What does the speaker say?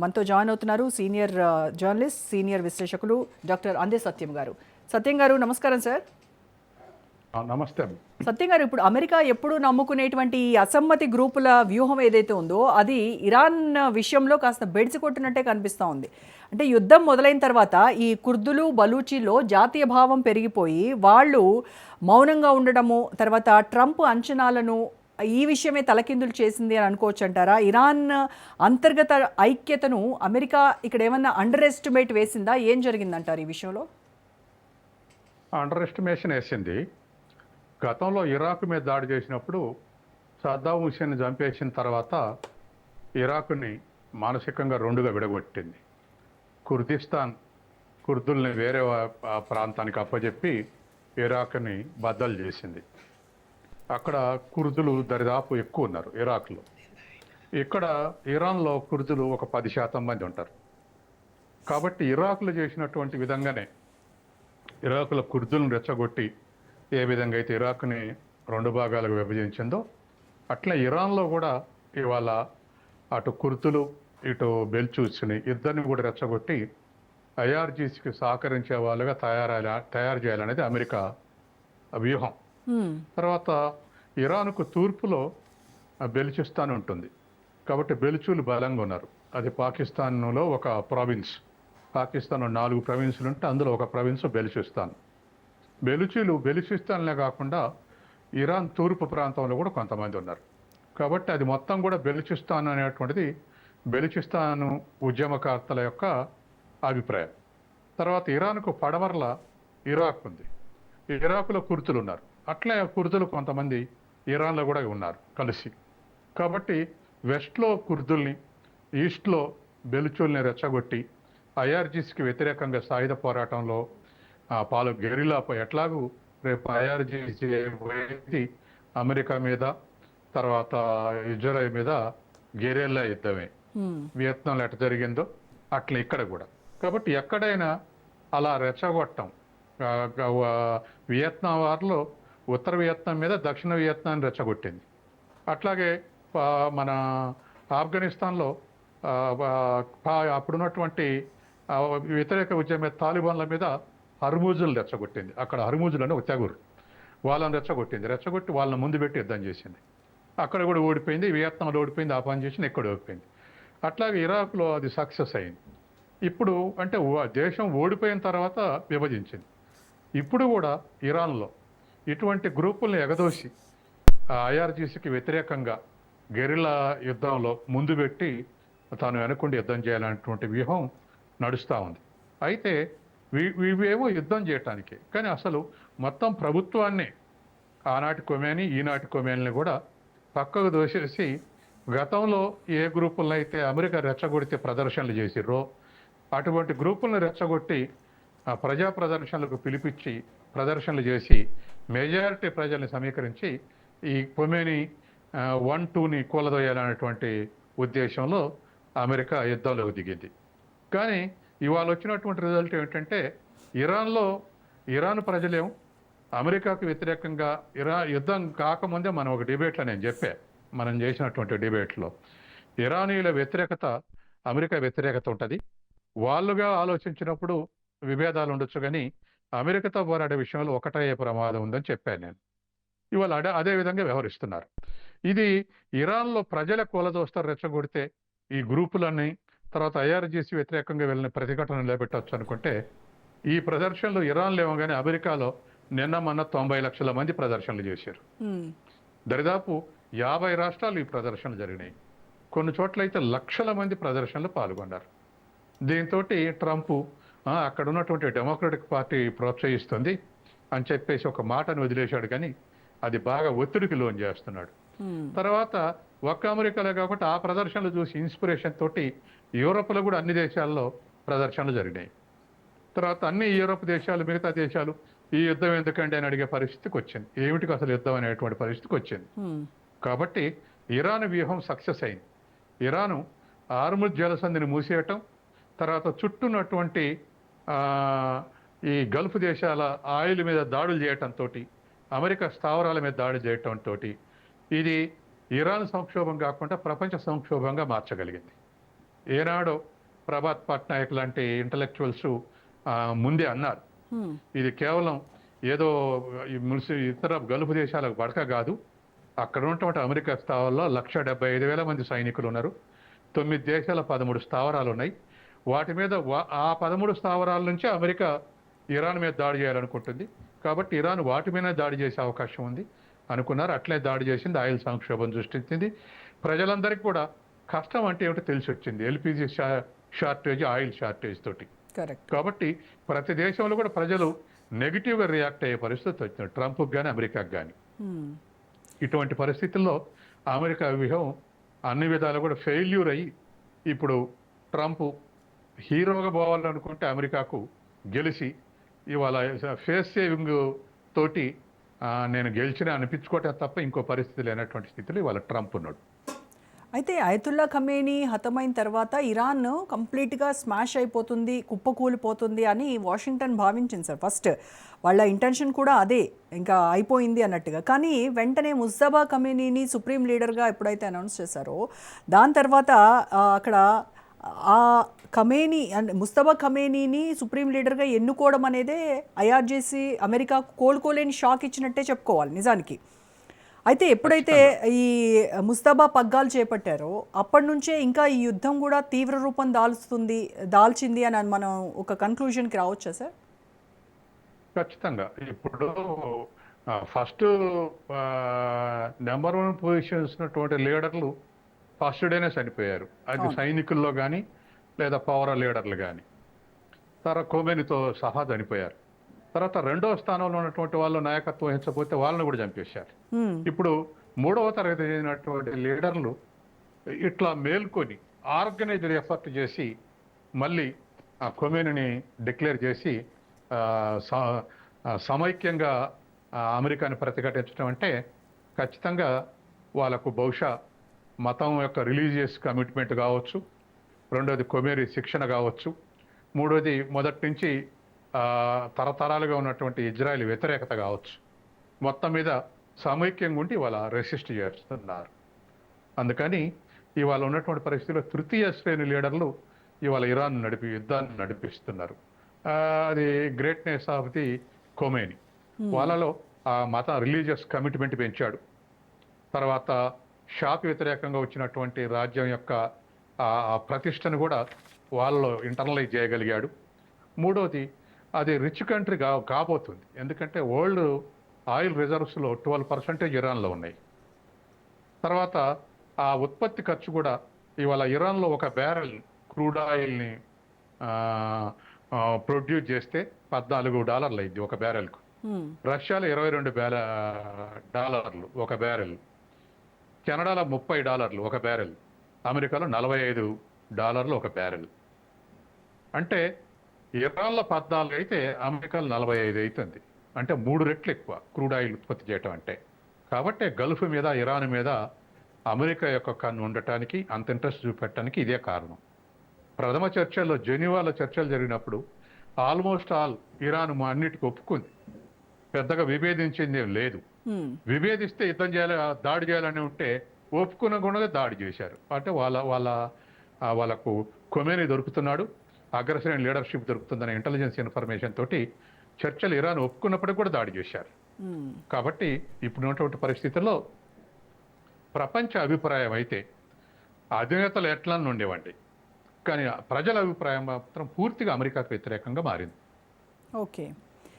మనతో జాయిన్ అవుతున్నారు senior journalist, senior విశ్లేషకులు డాక్టర్ అందే సత్యం గారు. సత్యం గారు నమస్కారం సార్. నమస్తే. సత్యం గారు, ఇప్పుడు అమెరికా ఎప్పుడు నమ్ముకునేటువంటి ఈ అసమ్మతి గ్రూపుల వ్యూహం ఏదైతే ఉందో అది ఇరాన్ విషయంలో కాస్త బెడిసి కొట్టినట్టే కనిపిస్తూ ఉంది. అంటే యుద్ధం మొదలైన తర్వాత ఈ కుర్దులు బలూచీలో జాతీయ భావం పెరిగిపోయి వాళ్ళు మౌనంగా ఉండడము, తర్వాత ట్రంప్ అంచనాలను ఈ విషయమే తలకిందులు చేసింది అని అనుకోవచ్చు అంటారా? ఇరాన్ అంతర్గత ఐక్యతను అమెరికా ఇక్కడ ఏమన్నా అండర్ ఎస్టిమేట్ వేసిందా? ఏం జరిగిందంటారు ఈ విషయంలో? అండర్ ఎస్టిమేషన్ వేసింది. గతంలో ఇరాక్ మీద దాడి చేసినప్పుడు సద్దాం హుస్సేన్ చంపేసిన తర్వాత ఇరాక్ని మానసికంగా రెండుగా విడగొట్టింది. కుర్దిస్తాన్ కుర్దుల్ని వేరే ప్రాంతానికి అప్పచెప్పి ఇరాక్ని బద్దలు చేసింది. అక్కడ కుర్దులు దరిదాపు ఎక్కువ ఉన్నారు ఇరాక్లో. ఇక్కడ ఇరాన్లో కుర్దులు ఒక 10% మంది ఉంటారు. కాబట్టి ఇరాక్లో చేసినటువంటి విధంగానే ఇరాక్లో కుర్దులను రెచ్చగొట్టి ఏ విధంగా అయితే ఇరాక్ని 2 భాగాలకు విభజించిందో అట్లా ఇరాన్లో కూడా ఇవాళ అటు కుర్దులు ఇటు బెల్చూస్ని ఇద్దరిని కూడా రెచ్చగొట్టి ఐఆర్జీసీకి సహకరించే వాళ్ళుగా తయారు చేయాలనేది అమెరికా వ్యూహం. తర్వాత ఇరాన్కు తూర్పులో బెలుచిస్తాన్ ఉంటుంది. కాబట్టి బెలుచూలు బలంగా ఉన్నారు. అది పాకిస్తాన్లో ఒక ప్రావిన్స్. పాకిస్తాన్లో 4 ప్రావిన్సులు ఉంటే అందులో ఒక ప్రావిన్స్ బెలుచిస్తాన్. బెలుచిస్తాన్లే కాకుండా ఇరాన్ తూర్పు ప్రాంతంలో కూడా కొంతమంది ఉన్నారు. కాబట్టి అది మొత్తం కూడా బెలుచిస్తాన్ అనేటువంటిది బెలుచిస్తాను ఉద్యమకర్తల యొక్క అభిప్రాయం. తర్వాత ఇరాన్కు పడమరల ఇరాక్ ఉంది. ఇరాక్లో కుర్దులు ఉన్నారు. అట్లే కుర్దులు కొంతమంది ఇరాన్లో కూడా ఉన్నారు కలిసి. కాబట్టి వెస్ట్లో కుర్దుల్ని, ఈస్ట్లో బెలుచూల్ని రెచ్చగొట్టి ఐఆర్జీసీకి వ్యతిరేకంగా సాయుధ పోరాటంలో గెరిల్లా ఎట్లాగూ రేపు ఐఆర్జీసీ అమెరికా మీద తర్వాత ఇజ్రాయెల్ మీద గెరిల్లా యుద్ధమే. వియత్నాంలో ఎట్లా జరిగిందో అట్లా ఇక్కడ కూడా. కాబట్టి ఎక్కడైనా అలా రెచ్చగొట్టం. వియత్నాం వారిలో ఉత్తర వియత్నాం మీద దక్షిణ వియత్నాన్ని రెచ్చగొట్టింది. అట్లాగే మన ఆఫ్ఘనిస్తాన్లో అప్పుడున్నటువంటి వ్యతిరేక ఉద్యమ తాలిబాన్ల మీద హర్మూజులు రెచ్చగొట్టింది. అక్కడ హర్మూజులు అని ఒక తెగురు, వాళ్ళని రెచ్చగొట్టి వాళ్ళని ముందు పెట్టి యుద్ధం చేసింది. అక్కడ కూడా ఓడిపోయింది. వియత్నాంలో ఓడిపోయింది, ఆ పని చేసింది, ఎక్కడ ఓడిపోయింది. అట్లాగే ఇరాక్లో అది సక్సెస్ అయింది. ఇప్పుడు అంటే దేశం ఓడిపోయిన తర్వాత విభజించింది. ఇప్పుడు కూడా ఇరాన్లో ఇటువంటి గ్రూపుల్ని ఎగదోసి ఐఆర్జీసీకి వ్యతిరేకంగా గెరిల్లా యుద్ధంలో ముందు పెట్టి తాను వెనకుండి యుద్ధం చేయాలనేటువంటి వ్యూహం నడుస్తూ ఉంది. అయితే ఇవేమో యుద్ధం చేయటానికి, కానీ అసలు మొత్తం ప్రభుత్వాన్ని ఆనాటి కొమేని ఈనాటి కొమేనిని కూడా పక్కకు దోసేసి గతంలో ఏ గ్రూపులను అయితే అమెరికా రెచ్చగొడితే ప్రదర్శనలు చేసిర్రో అటువంటి గ్రూపులను రెచ్చగొట్టి ప్రజా ప్రదర్శనలకు పిలిపించి ప్రదర్శనలు చేసి మెజారిటీ ప్రజల్ని సమీకరించి ఈ కొమేని 1, 2ని కూలదోయాలనేటువంటి ఉద్దేశంలో అమెరికా యుద్ధంలోకి దిగింది. కానీ ఇవాళ వచ్చినటువంటి రిజల్ట్ ఏమిటంటే ఇరాన్ ప్రజలేం అమెరికాకు వ్యతిరేకంగా యుద్ధం కాకముందే మనం ఒక డిబేట్లో మనం చేసినటువంటి డిబేట్లో ఇరానీల వ్యతిరేకత అమెరికా వ్యతిరేకత ఉంటుంది. వాళ్ళుగా ఆలోచించినప్పుడు విభేదాలు ఉండొచ్చు, కానీ అమెరికాతో పోరాడే విషయంలో ఒకటయ్యే ప్రమాదం ఉందని చెప్పాను నేను. ఇవాళ అదే విధంగా వ్యవహరిస్తున్నారు. ఇది ఇరాన్లో ప్రజల కూలదోస్తారు రెచ్చగొడితే ఈ గ్రూపులన్నీ తర్వాత ఐఆర్జీసీ వ్యతిరేకంగా వెళ్ళిన ప్రతిఘటన నిలబెట్టవచ్చు అనుకుంటే ఈ ప్రదర్శనలు ఇరాన్లో ఏమో కానీ అమెరికాలో నిన్న మొన్న 90 లక్షల మంది ప్రదర్శనలు చేశారు. దరిదాపు 50 రాష్ట్రాలు ఈ ప్రదర్శనలు జరిగినాయి. కొన్ని చోట్ల అయితే లక్షల మంది ప్రదర్శనలు పాల్గొన్నారు. దీంతో ట్రంప్ అక్కడ ఉన్నటువంటి డెమోక్రటిక్ పార్టీ ప్రోత్సహిస్తుంది అని చెప్పేసి ఒక మాటను వదిలేశాడు, కానీ అది బాగా ఒత్తిడికి లోన్ చేస్తున్నాడు. తర్వాత ఒక్క అమెరికాలో కాబట్టి ఆ ప్రదర్శనలు చూసి ఇన్స్పిరేషన్ తోటి యూరోప్లో కూడా అన్ని దేశాల్లో ప్రదర్శనలు జరిగినాయి. తర్వాత అన్ని యూరోప్ దేశాలు మిగతా దేశాలు ఈ యుద్ధం ఎందుకండి అని అడిగే పరిస్థితికి వచ్చింది. ఏమిటికి అసలు యుద్ధం అనేటువంటి పరిస్థితికి వచ్చింది. కాబట్టి ఇరాన్ వ్యూహం సక్సెస్ అయింది. ఇరాను హార్ముజ్ జలసంధిని మూసేయటం, తర్వాత చుట్టూన్నటువంటి ఈ గల్ఫ్ దేశాల ఆయిల్ మీద దాడులు చేయటంతో, అమెరికా స్థావరాల మీద దాడి చేయటంతో ఇది ఇరాన్ సంక్షోభం కాకుండా ప్రపంచ సంక్షోభంగా మార్చగలిగింది. ఏనాడో ప్రభాత్ పట్నాయక్ లాంటి ఇంటలెక్చువల్స్ ముందే అన్నారు, హ్మ్. ఇది కేవలం ఏదో ఇతర గల్ఫ్ దేశాలకు పడక కాదు, అక్కడ ఉన్నటువంటి అమెరికా స్థావరాల్లో 1,75,000 మంది సైనికులు ఉన్నారు, 9 దేశాల 13 స్థావరాలు ఉన్నాయి, వాటి మీద ఆ 13 స్థావరాల నుంచి అమెరికా ఇరాన్ మీద దాడి చేయాలనుకుంటుంది, కాబట్టి ఇరాన్ వాటి మీద దాడి చేసే అవకాశం ఉంది అనుకున్నారు. అట్లే దాడి చేసింది, ఆయిల్ సంక్షోభం సృష్టించింది, ప్రజలందరికీ కూడా కష్టం అంటే ఏమిటో తెలిసి వచ్చింది, ఎల్పిజి షార్టేజ్, ఆయిల్ షార్టేజ్ తోటి. కరెక్ట్. కాబట్టి ప్రతి దేశంలో కూడా ప్రజలు నెగిటివ్గా రియాక్ట్ అయ్యే పరిస్థితి వచ్చింది, ట్రంప్కి కానీ అమెరికాకి కానీ. హ్మ్. ఇటువంటి పరిస్థితుల్లో అమెరికా వ్యూహం అన్ని విధాలు కూడా ఫెయిల్యూర్ అయ్యి ఇప్పుడు ట్రంప్ హీరోగా పోవాలనుకుంటే అమెరికాకు గెలిచి ఇవాళ ఫేస్ సేవింగ్ తోటి నేను గెలిచిన అనిపించుకోవటం తప్ప ఇంకో పరిస్థితి లేనటువంటి స్థితిలో ఇవాళ ట్రంప్ ఉన్నాడు. అయితే అయతుల్లా ఖమేనీ హతమైన తర్వాత ఇరాన్ కంప్లీట్గా స్మాష్ అయిపోతుంది, కుప్పకూలిపోతుంది అని వాషింగ్టన్ భావించింది సార్. ఫస్ట్ వాళ్ళ ఇంటెన్షన్ కూడా అదే, ఇంకా అయిపోయింది అన్నట్టుగా. కానీ వెంటనే ముజ్తబా ఖమేనీని సుప్రీం లీడర్గా ఎప్పుడైతే అనౌన్స్ చేశారో దాని తర్వాత అక్కడ ఆ ఖమేనీ అంటే ముజ్తబా ఖమేనీని సుప్రీం లీడర్గా ఎన్నుకోవడం అనేదే ఐఆర్జేసీ అమెరికాకు కోలుకోలేని షాక్ ఇచ్చినట్టే చెప్పుకోవాలి నిజానికి. అయితే ఎప్పుడైతే ఈ ముస్తబా పగ్గాలు చేపట్టారో అప్పటి నుంచే ఇంకా ఈ యుద్ధం కూడా తీవ్ర రూపం దాల్చింది అని మనం ఒక కన్క్లూజన్కి రావచ్చా సార్? ఖచ్చితంగా. ఇప్పుడు ఫస్ట్ నెంబర్ 1 పొజిషన్స్ ఉన్నటువంటి లీడర్లు ఫస్ట్ డేనే చనిపోయారు, అది సైనికుల్లో కానీ లేదా పవర్ లీడర్లు కానీ. తర్వాత ఖోమేనీతో సహా చనిపోయారు. తర్వాత రెండవ స్థానంలో ఉన్నటువంటి వాళ్ళు నాయకత్వం వహించకపోతే వాళ్ళని కూడా చంపేశారు. ఇప్పుడు 3వ తరగతి చదివినటువంటి లీడర్లు ఇట్లా మేల్కొని ఆర్గనైజ్డ్ ఎఫర్ట్ చేసి మళ్ళీ ఆ ఖొమేనీని డిక్లేర్ చేసి సమైక్యంగా అమెరికాని ప్రతిఘటించడం అంటే ఖచ్చితంగా వాళ్ళకు బహుశా మతం యొక్క రిలీజియస్ కమిట్మెంట్ కావచ్చు, రెండోది ఖొమేనీ శిక్షణ కావచ్చు, మూడోది మొదటి నుంచి తరతరాలుగా ఉన్నటువంటి ఇజ్రాయెల్ వ్యతిరేకత కావచ్చు, మొత్తం మీద సమైక్యంగా ఉండి ఇవాళ రెసిస్ట్ చేస్తున్నారు. అందుకని ఇవాళ ఉన్నటువంటి పరిస్థితిలో తృతీయ శ్రేణి లీడర్లు ఇవాళ ఇరాన్ యుద్ధాన్ని నడిపిస్తున్నారు. అది గ్రేట్నెస్ ఆఫ్ ది ఖొమేనీ. వాళ్ళలో ఆ మత రిలీజియస్ కమిట్మెంట్ పెంచాడు. తర్వాత షాకు వ్యతిరేకంగా వచ్చినటువంటి రాజ్యం యొక్క ప్రతిష్టను కూడా వాళ్ళలో ఇంటర్నలైజ్ చేయగలిగాడు. మూడోది అది రిచ్ కంట్రీ కాబోతుంది, ఎందుకంటే వరల్డ్ ఆయిల్ రిజర్వ్స్లో 12% ఇరాన్లో ఉన్నాయి. తర్వాత ఆ ఉత్పత్తి ఖర్చు కూడా ఇవాళ ఇరాన్లో ఒక బ్యారెల్ క్రూడ్ ఆయిల్ని ప్రొడ్యూస్ చేస్తే $14 అయింది ఒక బ్యారెల్కు. రష్యాలో $22 ఒక బ్యారెల్, కెనడాలో $30 ఒక బ్యారెల్, అమెరికాలో $45 ఒక బ్యారెల్. అంటే ఇరాన్లో 14 అయితే అమెరికాలో 45 అవుతుంది, అంటే 3 రెట్లు ఎక్కువ క్రూడ్ ఆయిల్ ఉత్పత్తి చేయటం అంటే. కాబట్టి గల్ఫ్ మీద ఇరాన్ మీద అమెరికా యొక్క కన్ను ఉండటానికి, అంత ఇంట్రెస్ట్ చూపెట్టడానికి ఇదే కారణం. ప్రథమ చర్చల్లో జెనీవాలో చర్చలు జరిగినప్పుడు ఆల్మోస్ట్ ఆల్ ఇరాన్ అన్నిటికీ ఒప్పుకుంది, పెద్దగా విభేదించింది లేదు. విభేదిస్తే యుద్ధం చేయాలి, దాడి చేయాలని ఉంటే ఒప్పుకున్న కూడా దాడి చేశారు. అంటే వాళ్ళకు ఖొమేనీ దొరుకుతున్నాడు, అగ్రశ్రేణి లీడర్షిప్ దొరుకుతుందనే ఇంటెలిజెన్స్ ఇన్ఫర్మేషన్ తోటి చర్చలు ఇరాన్ ఒప్పుకున్నప్పటికీ కూడా దాడి చేశారు. కాబట్టి ఇప్పుడున్నటువంటి పరిస్థితుల్లో ప్రపంచ అభిప్రాయం అయితే అధినేతలు ఎట్లా ఉండేవండి, కానీ ప్రజల అభిప్రాయం మాత్రం పూర్తిగా అమెరికాకు వ్యతిరేకంగా మారింది. ఓకే.